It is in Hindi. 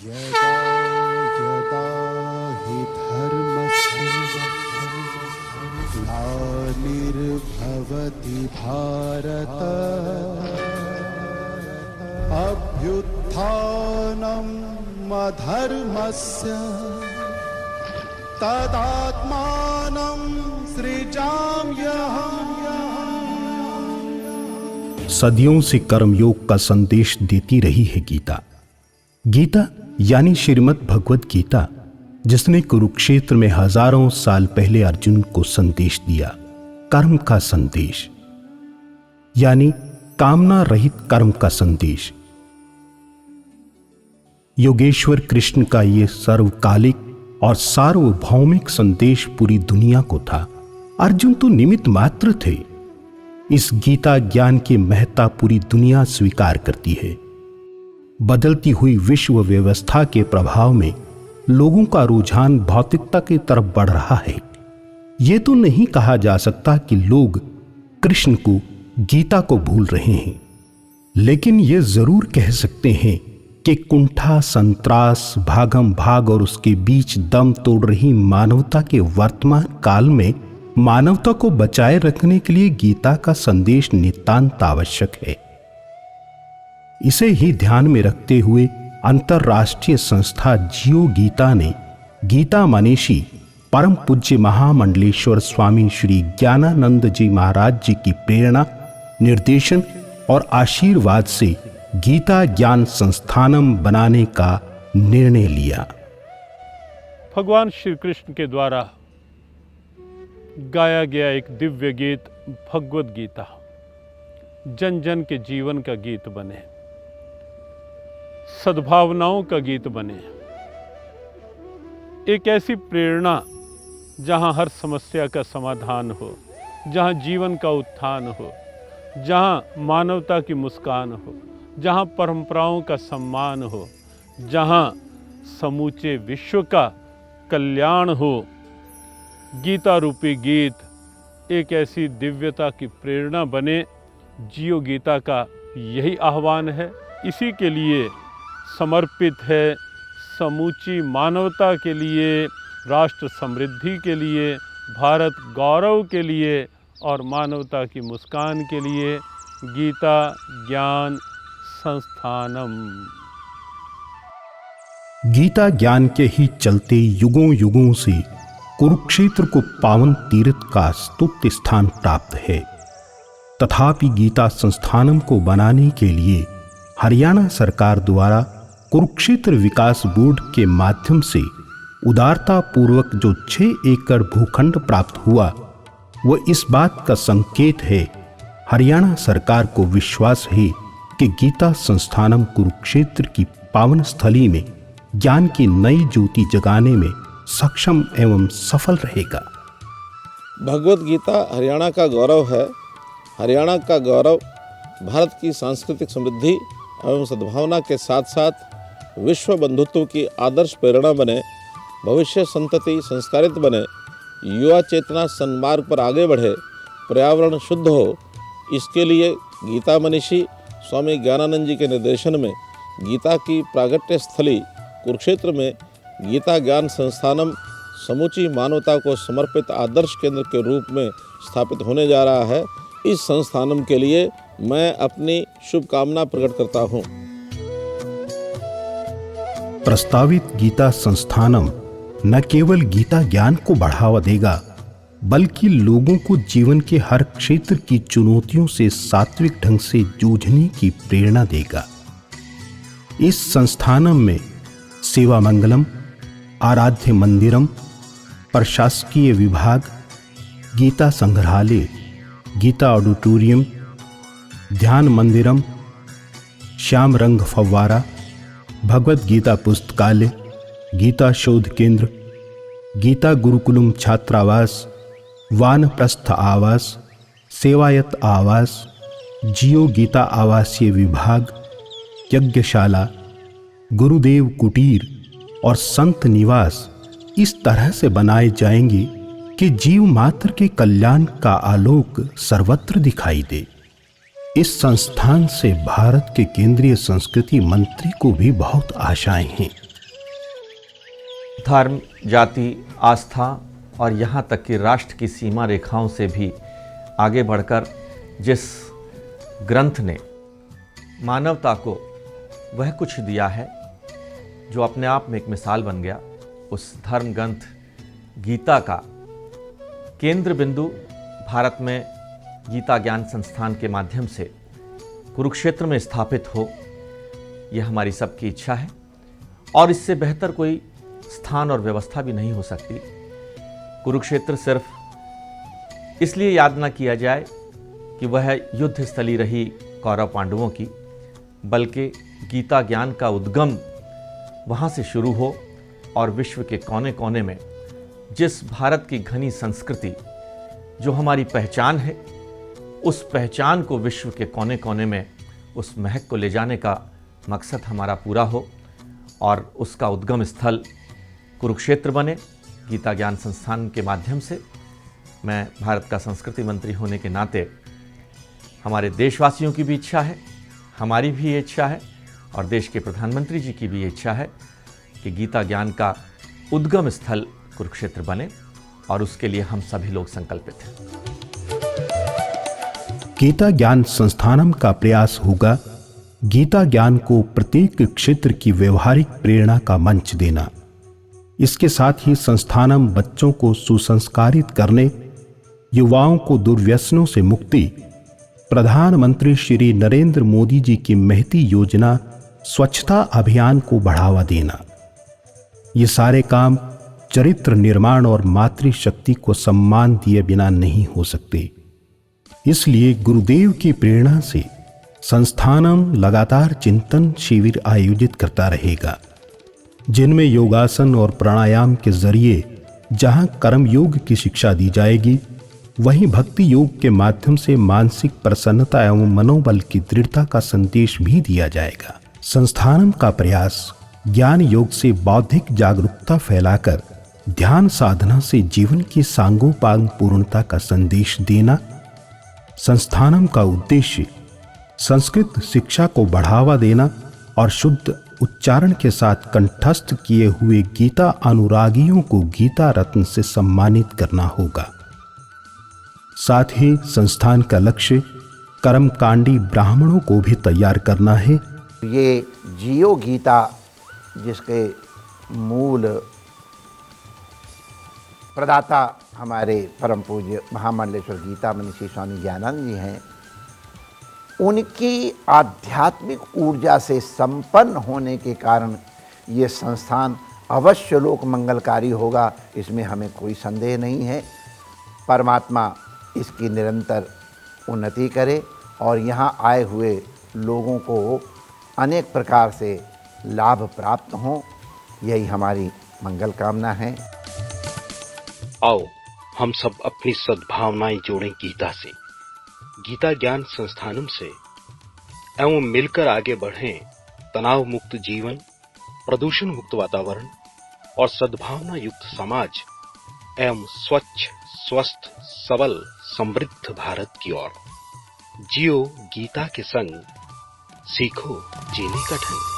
यदा यदा हि धर्मस्य ग्लानिर्भवति भारत अभ्युत्थानम् अधर्मस्य तदात्मानं सृजाम्यहम्। सदियों से कर्मयोग का संदेश देती रही है गीता। गीता यानी श्रीमद् भगवत गीता, जिसने कुरुक्षेत्र में हजारों साल पहले अर्जुन को संदेश दिया। कर्म का संदेश यानी कामना रहित कर्म का संदेश। योगेश्वर कृष्ण का यह सर्वकालिक और सार्वभौमिक संदेश पूरी दुनिया को था। अर्जुन तो निमित्त मात्र थे। इस गीता ज्ञान की महत्ता पूरी दुनिया स्वीकार करती है। बदलती हुई विश्व व्यवस्था के प्रभाव में लोगों का रुझान भौतिकता की तरफ बढ़ रहा है। यह तो नहीं कहा जा सकता कि लोग कृष्ण को, गीता को भूल रहे हैं, लेकिन यह जरूर कह सकते हैं कि कुंठा, संत्रास, भागम भाग और उसके बीच दम तोड़ रही मानवता के वर्तमान काल में मानवता को बचाए रखने के लिए गीता का संदेश नितांत आवश्यक है। इसे ही ध्यान में रखते हुए अंतरराष्ट्रीय संस्था जियो गीता ने गीता मनीषी परम पूज्य महामंडलेश्वर स्वामी श्री ज्ञानानंद जी महाराज जी की प्रेरणा, निर्देशन और आशीर्वाद से गीता ज्ञान संस्थानम बनाने का निर्णय लिया। भगवान श्री कृष्ण के द्वारा गाया गया एक दिव्य गीत भगवत गीता जन जन के जीवन का गीत बने, सद्भावनाओं का गीत बने। एक ऐसी प्रेरणा जहां हर समस्या का समाधान हो, जहां जीवन का उत्थान हो, जहां मानवता की मुस्कान हो, जहां परंपराओं का सम्मान हो, जहां समूचे विश्व का कल्याण हो। गीता रूपी गीत एक ऐसी दिव्यता की प्रेरणा बने। जियो गीता का यही आह्वान है। इसी के लिए समर्पित है, समूची मानवता के लिए, राष्ट्र समृद्धि के लिए, भारत गौरव के लिए और मानवता की मुस्कान के लिए गीता ज्ञान संस्थानम। गीता ज्ञान के ही चलते युगों युगों से कुरुक्षेत्र को पावन तीर्थ का स्तुत्य स्थान प्राप्त है। तथापि गीता संस्थानम को बनाने के लिए हरियाणा सरकार द्वारा कुरुक्षेत्र विकास बोर्ड के माध्यम से उदारता पूर्वक जो 6 एकड़ भूखंड प्राप्त हुआ, वह इस बात का संकेत है। हरियाणा सरकार को विश्वास है कि गीता संस्थानम कुरुक्षेत्र की पावन स्थली में ज्ञान की नई ज्योति जगाने में सक्षम एवं सफल रहेगा। भगवत गीता हरियाणा का गौरव है। हरियाणा का गौरव भारत की सांस्कृतिक समृद्धि एवं सद्भावना के साथ साथ विश्व बंधुत्व की आदर्श प्रेरणा बने, भविष्य संतति संस्कारित बने, युवा चेतना सन्मार्ग पर आगे बढ़े, पर्यावरण शुद्ध हो। इसके लिए गीता मनीषी स्वामी ज्ञानानंद जी के निर्देशन में गीता की प्रागट्य स्थली कुरुक्षेत्र में गीता ज्ञान संस्थानम समूची मानवता को समर्पित आदर्श केंद्र के रूप में स्थापित होने जा रहा है। इस संस्थानम के लिए मैं अपनी शुभकामना प्रकट करता हूँ। प्रस्तावित गीता संस्थानम न केवल गीता ज्ञान को बढ़ावा देगा, बल्कि लोगों को जीवन के हर क्षेत्र की चुनौतियों से सात्विक ढंग से जूझने की प्रेरणा देगा। इस संस्थानम में सेवा मंगलम, आराध्य मंदिरम, प्रशासकीय विभाग, गीता संग्रहालय, गीता ऑडिटोरियम, ध्यान मंदिरम, श्याम रंग फव्वारा, भगवत गीता पुस्तकालय, गीता शोध केंद्र, गीता गुरुकुलम छात्रावास, वानप्रस्थ आवास, सेवायत आवास, जियो गीता आवासीय विभाग, यज्ञशाला, गुरुदेव कुटीर और संत निवास इस तरह से बनाए जाएंगे कि जीव मात्र के कल्याण का आलोक सर्वत्र दिखाई दे। इस संस्थान से भारत के केंद्रीय संस्कृति मंत्री को भी बहुत आशाएं हैं। धर्म, जाति, आस्था और यहाँ तक कि राष्ट्र की सीमा रेखाओं से भी आगे बढ़कर जिस ग्रंथ ने मानवता को वह कुछ दिया है जो अपने आप में एक मिसाल बन गया, उस धर्म ग्रंथ गीता का केंद्र बिंदु भारत में गीता ज्ञान संस्थान के माध्यम से कुरुक्षेत्र में स्थापित हो, यह हमारी सबकी इच्छा है और इससे बेहतर कोई स्थान और व्यवस्था भी नहीं हो सकती। कुरुक्षेत्र सिर्फ इसलिए याद न किया जाए कि वह युद्ध स्थली रही कौरव पांडवों की, बल्कि गीता ज्ञान का उद्गम वहाँ से शुरू हो और विश्व के कोने कोने में जिस भारत की घनी संस्कृति जो हमारी पहचान है, उस पहचान को विश्व के कोने कोने में उस महक को ले जाने का मकसद हमारा पूरा हो और उसका उद्गम स्थल कुरुक्षेत्र बने। गीता ज्ञान संस्थान के माध्यम से मैं भारत का संस्कृति मंत्री होने के नाते हमारे देशवासियों की भी इच्छा है, हमारी भी ये इच्छा है और देश के प्रधानमंत्री जी की भी ये इच्छा है कि गीता ज्ञान का उद्गम स्थल कुरुक्षेत्र बने और उसके लिए हम सभी लोग संकल्पित हैं। गीता ज्ञान संस्थानम का प्रयास होगा गीता ज्ञान को प्रत्येक क्षेत्र की व्यवहारिक प्रेरणा का मंच देना। इसके साथ ही संस्थानम बच्चों को सुसंस्कारित करने, युवाओं को दुर्व्यसनों से मुक्ति, प्रधानमंत्री श्री नरेंद्र मोदी जी की महती योजना स्वच्छता अभियान को बढ़ावा देना, ये सारे काम चरित्र निर्माण और मातृशक्ति को सम्मान दिए बिना नहीं हो सकते। इसलिए गुरुदेव की प्रेरणा से संस्थानम लगातार चिंतन शिविर आयोजित करता रहेगा, जिनमें योगासन और प्राणायाम के जरिए जहां कर्म योग की शिक्षा दी जाएगी, वहीं भक्ति योग के माध्यम से मानसिक प्रसन्नता एवं मनोबल की दृढ़ता का संदेश भी दिया जाएगा। संस्थानम का प्रयास ज्ञान योग से बौद्धिक जागरूकता फैलाकर ध्यान साधना से जीवन की सांगोपांग पूर्णता का संदेश देना। संस्थानम का उद्देश्य संस्कृत शिक्षा को बढ़ावा देना और शुद्ध उच्चारण के साथ कंठस्थ किए हुए गीता अनुरागियों को गीता रत्न से सम्मानित करना होगा। साथ ही संस्थान का लक्ष्य कर्मकांडी ब्राह्मणों को भी तैयार करना है। ये जियो गीता, जिसके मूल प्रदाता हमारे परम पूज्य महामंडलेश्वर गीता मणि श्री स्वामी ज्ञानानंद जी हैं, उनकी आध्यात्मिक ऊर्जा से संपन्न होने के कारण ये संस्थान अवश्य लोक मंगलकारी होगा, इसमें हमें कोई संदेह नहीं है। परमात्मा इसकी निरंतर उन्नति करे और यहाँ आए हुए लोगों को अनेक प्रकार से लाभ प्राप्त हों, यही हमारी मंगल कामना है। आओ हम सब अपनी सद्भावनाएं जोड़ें गीता से, गीता ज्ञान संस्थानम से, एवं मिलकर आगे बढ़ें तनाव मुक्त जीवन, प्रदूषण मुक्त वातावरण और सद्भावना युक्त समाज एवं स्वच्छ, स्वस्थ, सबल, समृद्ध भारत की ओर। जियो गीता के संग, सीखो जीने का ढंग।